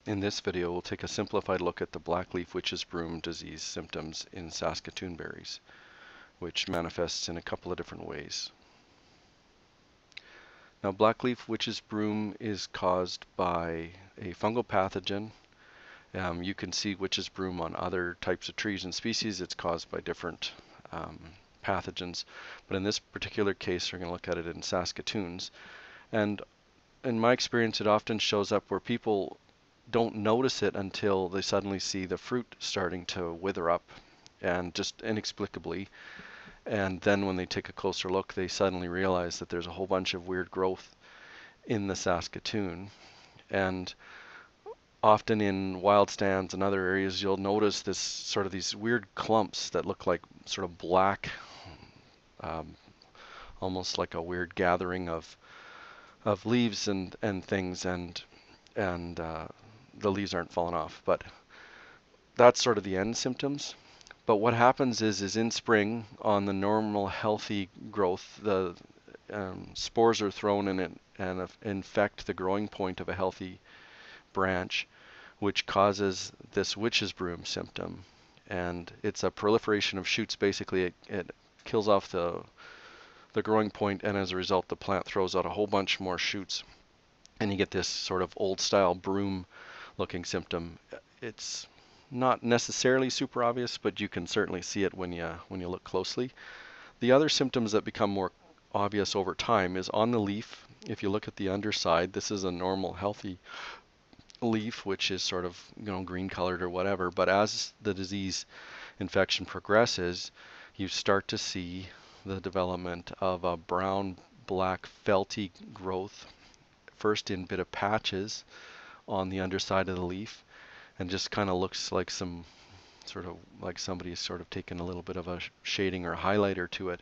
In this video, we'll take a simplified look at the Blackleaf Witches Broom disease symptoms in Saskatoon berries, which manifests in a couple of different ways. Now, Blackleaf Witches Broom is caused by a fungal pathogen. You can see Witches Broom on other types of trees and species. It's caused by different pathogens, but in this particular case, we're going to look at it in Saskatoons. And in my experience, it often shows up where people don't notice it until they suddenly see the fruit starting to wither up, and just inexplicably. And then when they take a closer look, they suddenly realize that there's a whole bunch of weird growth in the Saskatoon. And often in wild stands and other areas, you'll notice this sort of these weird clumps that look like sort of black, um, almost like a weird gathering of leaves and things, and the leaves aren't falling off. But that's sort of the end symptoms. But what happens is in spring, on the normal healthy growth, the spores are thrown in it and infect the growing point of a healthy branch, which causes this witch's broom symptom. And it's a proliferation of shoots. Basically, it kills off the growing point, and as a result, the plant throws out a whole bunch more shoots, and you get this sort of old style broom looking symptom. It's not necessarily super obvious, but you can certainly see it when you look closely. The other symptoms that become more obvious over time is on the leaf. If you look at the underside, this is a normal healthy leaf, which is sort of green colored or whatever, but as the disease infection progresses, you start to see the development of a brown black felty growth, first in bit of patches on the underside of the leaf, and just kind of looks like some sort of like somebody's sort of taken a little bit of a shading or highlighter to it,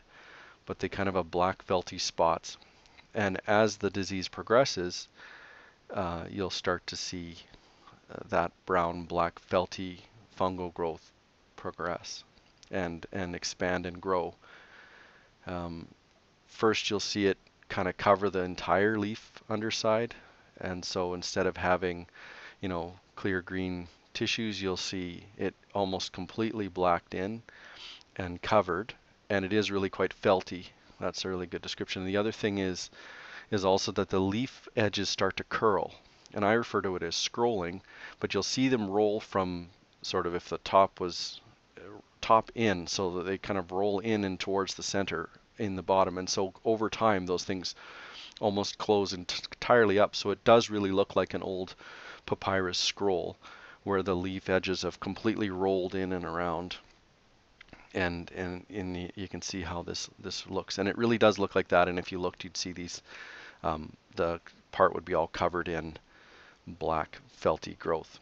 but they kind of have black felty spots. And as the disease progresses, you'll start to see that brown black felty fungal growth progress and expand and grow. First, you'll see it kind of cover the entire leaf underside, and so instead of having clear green tissues, you'll see it almost completely blacked in and covered, and it is really quite felty. That's a really good description. The other thing is also that the leaf edges start to curl, and I refer to it as scrolling, but you'll see them roll from sort of, if the top was top in, so that they kind of roll in and towards the center in the bottom, and so over time those things almost close entirely up, so it does really look like an old papyrus scroll where the leaf edges have completely rolled in and around. And you can see how this looks, and it really does look like that. And if you looked, you'd see these the part would be all covered in black felty growth.